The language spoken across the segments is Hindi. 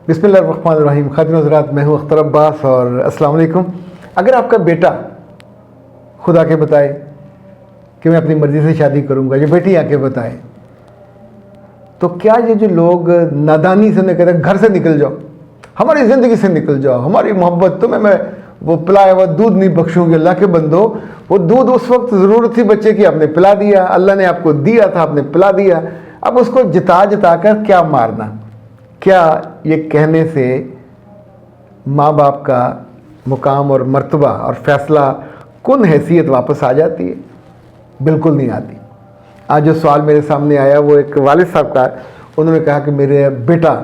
बिस्मिल्लाहिर्रहमानिर्रहीम। ख़ातिन हज़रात, मैं हूँ अख्तर अब्बास और अस्सलाम वालेकुम। अगर आपका बेटा खुद आके बताए कि मैं अपनी मर्ज़ी से शादी करूँगा, या बेटी आके बताए, तो क्या ये जो लोग नादानी से उन्हें कहते हैं घर से निकल जाओ, हमारी ज़िंदगी से निकल जाओ, हमारी मोहब्बत तुम्हें मैं वो पिलाया हुआ दूध नहीं बख्शूँगी। अल्लाह के बंदो, वो दूध उस वक्त ज़रूरत थी बच्चे की, आपने पिला दिया, अल्लाह ने आपको दिया था, आपने पिला दिया। अब उसको जिता जिता कर क्या मारना? क्या ये कहने से माँ बाप का मुकाम और मर्तबा और फ़ैसला कुन हैसियत वापस आ जाती है? बिल्कुल नहीं आती। आज जो सवाल मेरे सामने आया वो एक वालिद साहब का है। उन्होंने कहा कि मेरे बेटा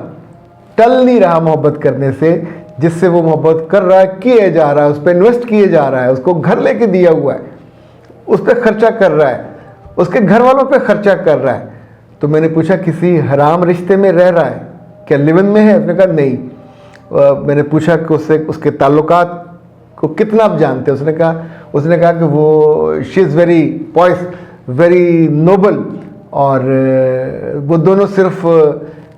टल नहीं रहा मोहब्बत करने से, जिससे वो मोहब्बत कर रहा है, किए जा रहा है, उस पर इन्वेस्ट किए जा रहा है, उसको घर लेके दिया हुआ है, उस पर खर्चा कर रहा है, उसके घर वालों पे खर्चा कर रहा है। तो मैंने पूछा किसी हराम रिश्ते में रह रहा है क्या, लिव इन में है? उसने कहा नहीं। मैंने पूछा कि उससे उसके ताल्लुकात को कितना आप जानते हैं? उसने कहा कि वो she is very poised, very noble, और वो दोनों सिर्फ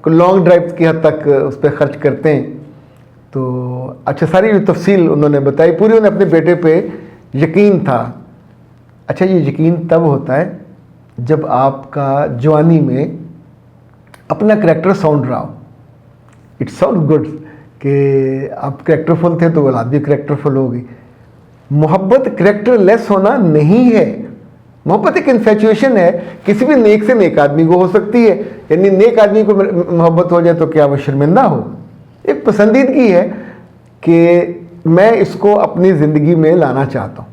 लॉन्ग ड्राइव की हद तक उस पर खर्च करते हैं। तो अच्छा, सारी जो तफसील उन्होंने बताई पूरी, उन्हें अपने बेटे पे यकीन था। अच्छा, ये यकीन तब होता है जब आपका जवानी में अपना करैक्टर साउंड रहा हो। इट साउंड गुड कि आप करैक्टरफुल थे तो औलाद भी करैक्टरफुल होगी। मोहब्बत करैक्टर लेस होना नहीं है। मोहब्बत एक इन्फेचुएशन है, किसी भी नेक से नेक आदमी को हो सकती है। यानी नेक आदमी को मोहब्बत हो जाए तो क्या वो शर्मिंदा हो? एक पसंदीदगी है कि मैं इसको अपनी ज़िंदगी में लाना चाहता हूँ।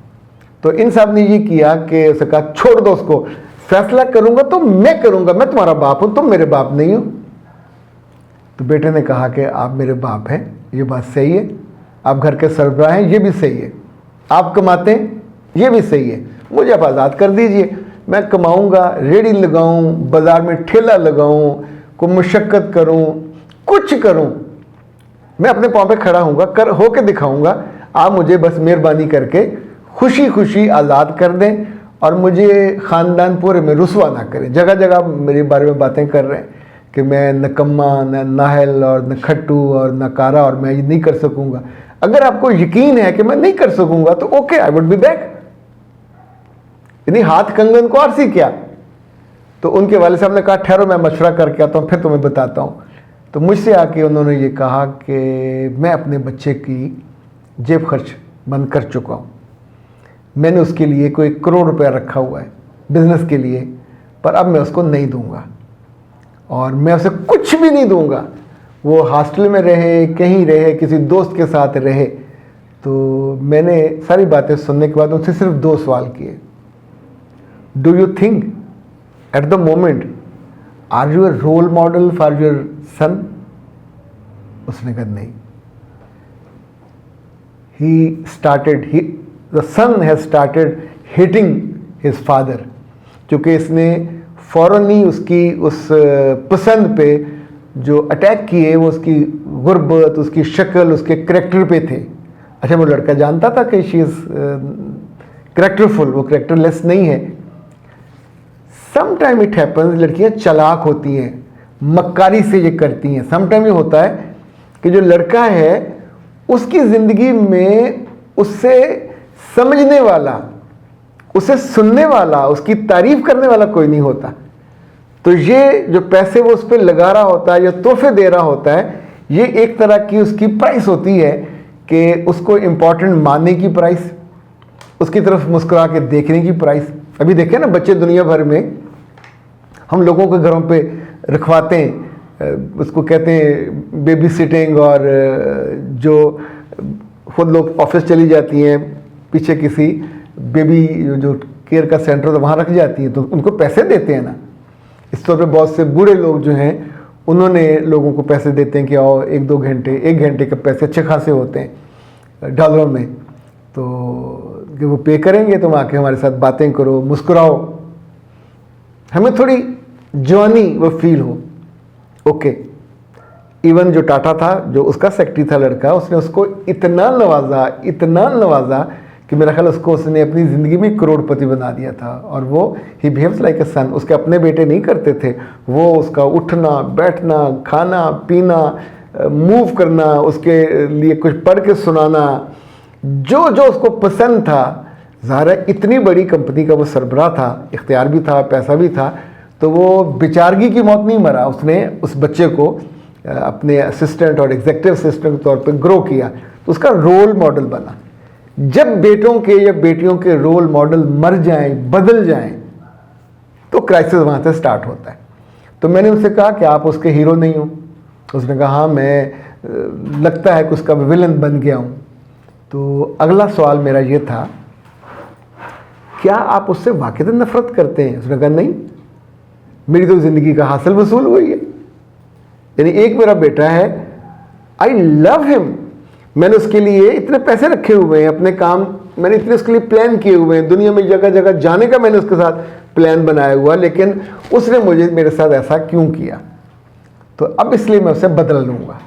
तो इन साहब ने ये किया कि उसने कहा छोड़ दो उसको, फैसला करूँगा तो मैं करूँगा, मैं तुम्हारा बाप हूँ, तुम मेरे बाप नहीं हो। तो बेटे ने कहा कि आप मेरे बाप हैं, ये बात सही है, आप घर के सरबराह हैं, ये भी सही है, आप कमाते हैं, ये भी सही है, मुझे आप आज़ाद कर दीजिए, मैं कमाऊँगा, रेडी लगाऊँ, बाज़ार में ठेला लगाऊँ, को मुशक्क़त करूँ, कुछ करूँ, मैं अपने पाँव पे खड़ा हूँगा, कर हो के दिखाऊँगा। आप मुझे बस मेहरबानी करके खुशी खुशी आज़ाद कर दें और मुझे ख़ानदान पूरे में रुसवा ना करें। जगह जगह मेरे बारे में बातें कर रहे हैं कि मैं नकम्मा, न नाहल और न खट्टू और न कारा, और मैं ये नहीं कर सकूँगा। अगर आपको यकीन है कि मैं नहीं कर सकूँगा तो okay, I would be back. यानी हाथ कंगन को आरसी क्या? तो उनके वाले साहब ने कहा ठहरो, मैं मशवरा करके आता हूँ, फिर तुम्हें बताता हूँ। तो मुझसे आके उन्होंने ये कहा कि मैं अपने बच्चे की जेब खर्च बंद कर चुका हूँ। मैंने उसके लिए कोई 1 करोड़ रुपया रखा हुआ है बिज़नेस के लिए, पर अब मैं उसको नहीं दूँगा और मैं उसे कुछ भी नहीं दूँगा। वो हॉस्टल में रहे, कहीं रहे, किसी दोस्त के साथ रहे। तो मैंने सारी बातें सुनने के बाद उनसे सिर्फ 2 सवाल किए। Do you think at the moment are you a role model for your son? उसने कहा नहीं। The son has started hitting his father, क्योंकि इसने फ़ौरन ही उसकी उस पसंद पे जो अटैक किए वो उसकी गुर्बत, उसकी शक्ल, उसके करैक्टर पे थे। अच्छा, वो लड़का जानता था कि शी इज़ करैक्टरफुल, वो करैक्टरलेस नहीं है। सम टाइम इट हैपन्स, लड़कियां चालाक होती हैं, मक्कारी से ये करती हैं। सम टाइम ये होता है कि जो लड़का है उसकी ज़िंदगी में उससे समझने वाला, उसे सुनने वाला, उसकी तारीफ़ करने वाला कोई नहीं होता। तो ये जो पैसे वो उस पर लगा रहा होता है या तोहफे दे रहा होता है, ये एक तरह की उसकी प्राइस होती है कि उसको इम्पॉर्टेंट मानने की प्राइस, उसकी तरफ मुस्कुरा के देखने की प्राइस। अभी देखें ना, बच्चे दुनिया भर में हम लोगों के घरों पे रखवाते हैं, उसको कहते हैं बेबी सिटिंग, और जो खुद लोग ऑफिस चली जाती हैं, पीछे किसी बेबी जो केयर का सेंटर तो वहाँ रख जाती हैं, तो उनको पैसे देते हैं ना। इस तौर पे बहुत से बूढ़े लोग जो हैं उन्होंने लोगों को पैसे देते हैं कि आओ 1-2 घंटे, 1 घंटे के पैसे अच्छे खासे होते हैं डॉलरों में, तो कि वो पे करेंगे, तुम आके हमारे साथ बातें करो, मुस्कुराओ, हमें थोड़ी जवानी वो फील हो। ओके, इवन जो टाटा था, जो उसका सेक्रेटरी था लड़का, उसने उसको इतना नवाजा कि मेरा ख्याल उसको उसने अपनी ज़िंदगी में करोड़पति बना दिया था। और वो ही बिहेव्स लाइक अ सन। उसके अपने बेटे नहीं करते थे, वो उसका उठना बैठना, खाना पीना, मूव करना, उसके लिए कुछ पढ़ के सुनाना, जो जो उसको पसंद था। ज़ाहिर है इतनी बड़ी कंपनी का वो सरबराह था, इख्तियार भी था, पैसा भी था, तो वो बेचारगी की मौत नहीं मरा। उसने उस बच्चे को अपने असिस्टेंट और एग्जीक्यूटिव असिस्टेंट के तौर पे ग्रो किया, तो उसका रोल मॉडल बना। जब बेटों के या बेटियों के रोल मॉडल मर जाएं, बदल जाएं, तो क्राइसिस वहाँ से स्टार्ट होता है। तो मैंने उससे कहा कि आप उसके हीरो नहीं हो। उसने कहा हाँ, मैं लगता है कि उसका विलन बन गया हूँ। तो अगला सवाल मेरा ये था, क्या आप उससे वाकई नफरत करते हैं? उसने कहा नहीं, मेरी तो ज़िंदगी का हासिल वसूल हुई है। यानी एक मेरा बेटा है, आई लव हिम, मैंने उसके लिए इतने पैसे रखे हुए हैं, अपने काम मैंने इतने उसके लिए प्लान किए हुए हैं, दुनिया में जगह जगह जाने का मैंने उसके साथ प्लान बनाया हुआ, लेकिन उसने मुझे मेरे साथ ऐसा क्यों किया? तो अब इसलिए मैं उसे बदल लूँगा।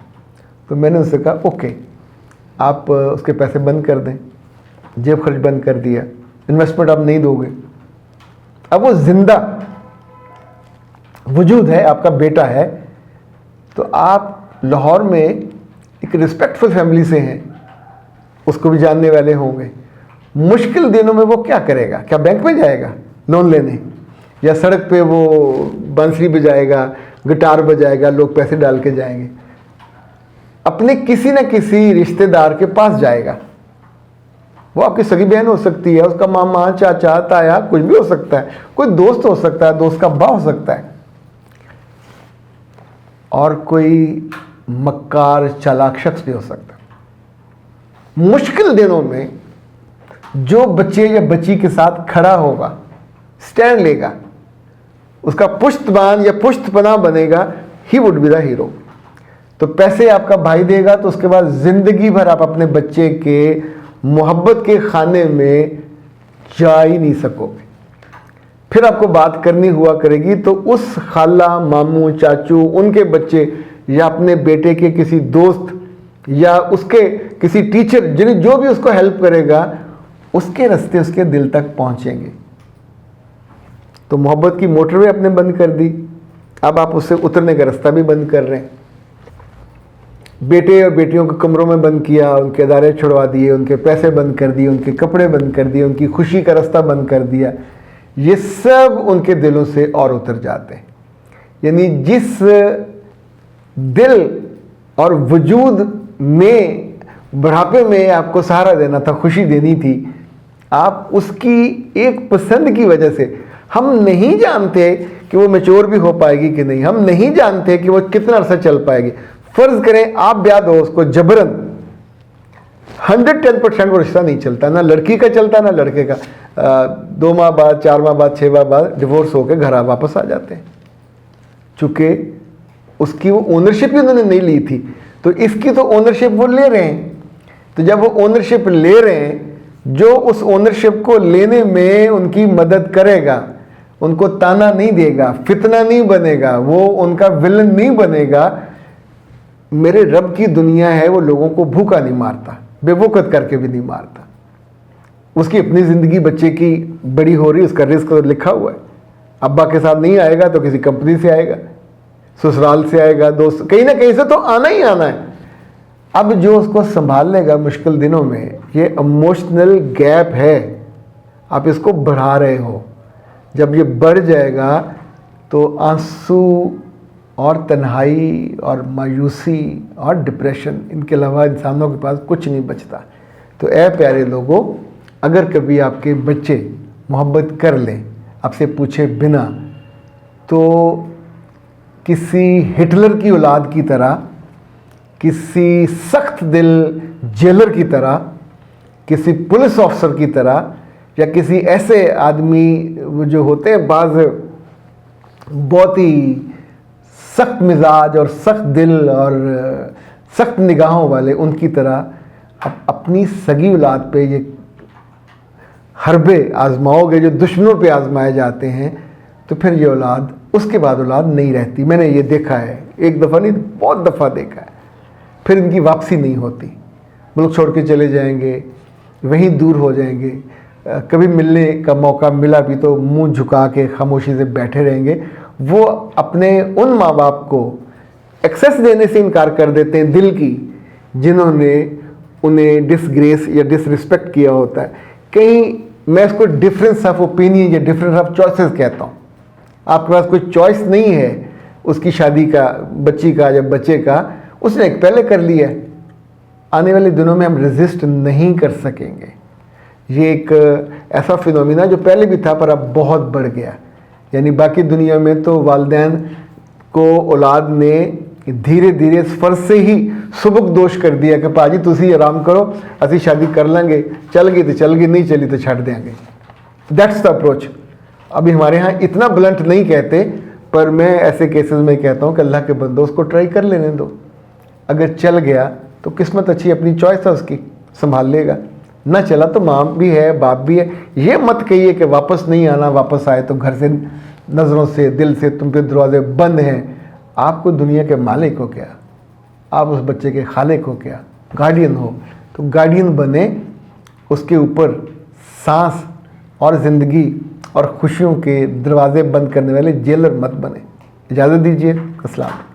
तो मैंने उससे कहा ओके, आप उसके पैसे बंद कर दें, जेब खर्च बंद कर दिया, इन्वेस्टमेंट आप नहीं दोगे। अब वो जिंदा वजूद है, आपका बेटा है, तो आप लाहौर में एक रिस्पेक्टफुल फैमिली से हैं, उसको भी जानने वाले होंगे। मुश्किल दिनों में वो क्या करेगा? क्या बैंक में जाएगा लोन लेने, या सड़क पे वो बांसुरी बजाएगा, गिटार बजाएगा, लोग पैसे डाल के जाएंगे? अपने किसी न किसी रिश्तेदार के पास जाएगा। वो आपकी सगी बहन हो सकती है, उसका मामा, चाचा, ताया, कुछ भी हो सकता है, कोई दोस्त हो सकता है, दोस्त का अब्बा हो सकता है, और कोई मक्कार चालाक शख्स भी हो सकता है। मुश्किल दिनों में जो बच्चे या बच्ची के साथ खड़ा होगा, स्टैंड लेगा, उसका पुश्तबान या पुश्तपना बनेगा, he would be the hero. तो पैसे आपका भाई देगा, तो उसके बाद जिंदगी भर आप अपने बच्चे के मोहब्बत के खाने में जा ही नहीं सकोगे। फिर आपको बात करनी हुआ करेगी तो उस खाला, मामू, चाचू, उनके बच्चे, या अपने बेटे के किसी दोस्त, या उसके किसी टीचर, जिन्हें जो भी उसको हेल्प करेगा, उसके रास्ते उसके दिल तक पहुंचेंगे। तो मोहब्बत की मोटरवे आपने बंद कर दी, अब आप उससे उतरने का रास्ता भी बंद कर रहे हैं। बेटे और बेटियों को कमरों में बंद किया, उनके अदारे छुड़वा दिए, उनके पैसे बंद कर दिए, उनके कपड़े बंद कर दिए, उनकी खुशी का रास्ता बंद कर दिया। ये सब उनके दिलों से और उतर जाते हैं। यानी जिस दिल और वजूद में बुढ़ापे में आपको सहारा देना था, खुशी देनी थी, आप उसकी एक पसंद की वजह से, हम नहीं जानते कि वो मैच्योर भी हो पाएगी कि नहीं, हम नहीं जानते कि वो कितना अरसा चल पाएगी। फर्ज करें आप ब्याह दो उसको जबरन, 110% वो रिश्ता नहीं चलता, ना लड़की का चलता ना लड़के का। 2 माह बाद, 4 माह बाद, 6 माह बाद डिवोर्स होकर घर वापस आ जाते हैं, चूँकि उसकी वो ओनरशिप ही उन्होंने नहीं ली थी। तो इसकी तो ओनरशिप वो ले रहे हैं। तो जब वो ओनरशिप ले रहे हैं, जो उस ओनरशिप को लेने में उनकी मदद करेगा, उनको ताना नहीं देगा, फितना नहीं बनेगा, वो उनका विलन नहीं बनेगा, मेरे रब की दुनिया है, वो लोगों को भूखा नहीं मारता, बेवकूफ़ करके भी नहीं मारता। उसकी अपनी ज़िंदगी बच्चे की बड़ी हो रही, उसका रिस्क लिखा हुआ है। अब्बा के साथ नहीं आएगा तो किसी कंपनी से आएगा, ससुराल से आएगा, दोस्त, कहीं ना कहीं से तो आना ही आना है। अब जो उसको संभाल लेगा मुश्किल दिनों में, ये इमोशनल गैप है, आप इसको बढ़ा रहे हो। जब ये बढ़ जाएगा तो आंसू और तन्हाई और मायूसी और डिप्रेशन, इनके अलावा इंसानों के पास कुछ नहीं बचता। तो ऐ प्यारे लोगों, अगर कभी आपके बच्चे मोहब्बत कर लें आपसे पूछे बिना, तो किसी हिटलर की औलाद की तरह, किसी सख्त दिल जेलर की तरह, किसी पुलिस ऑफिसर की तरह, या किसी ऐसे आदमी वो जो होते हैं बाज बहुत ही सख्त मिजाज और सख्त दिल और सख्त निगाहों वाले, उनकी तरह अपनी सगी औलाद पे ये हरबे आजमाओगे जो दुश्मनों पे आजमाए जाते हैं, तो फिर ये औलाद उसके बाद औलाद नहीं रहती। मैंने ये देखा है, एक दफ़ा नहीं बहुत दफ़ा देखा है। फिर इनकी वापसी नहीं होती, मुल्क छोड़ के चले जाएंगे, वहीं दूर हो जाएंगे। कभी मिलने का मौका मिला भी तो मुंह झुका के खामोशी से बैठे रहेंगे। वो अपने उन माँ बाप को एक्सेस देने से इनकार कर देते हैं दिल की, जिन्होंने उन्हें डिसग्रेस या डिसरिस्पेक्ट किया होता है। कहीं मैं इसको डिफरेंस ऑफ ओपिनियन या डिफरेंस ऑफ चॉइसेस कहता हूँ। आपके पास कोई चॉइस नहीं है उसकी शादी का, बच्ची का या बच्चे का, उसने एक पहले कर लिया है। आने वाले दिनों में हम रेजिस्ट नहीं कर सकेंगे। ये एक ऐसा फिनोमिना जो पहले भी था पर अब बहुत बढ़ गया। यानी बाकी दुनिया में तो वालिदैन को औलाद ने धीरे धीरे इस फर्ज से ही सुबक दोष कर दिया कि भाजी तुसी आराम करो, असी शादी कर लेंगे, चल गई तो चल गई, नहीं चली तो छड़ देंगे। That's the approach. अभी हमारे यहाँ इतना ब्लंट नहीं कहते, पर मैं ऐसे केसेस में कहता हूँ कि अल्लाह के बंदो उसको ट्राई कर लेने दो। अगर चल गया तो किस्मत अच्छी, अपनी चॉइस है उसकी, संभाल लेगा। ना चला तो माँ भी है, बाप भी है। ये मत कहिए कि वापस नहीं आना, वापस आए तो घर से, नज़रों से, दिल से तुम पे दरवाजे बंद हैं। आपको दुनिया के मालिक हो क्या, आप उस बच्चे के खालिक हो क्या, गार्डियन हो, तो गार्डियन बने। उसके ऊपर सांस और ज़िंदगी और खुशियों के दरवाजे बंद करने वाले जेलर मत बने। इजाज़त दीजिए। अस्सलाम।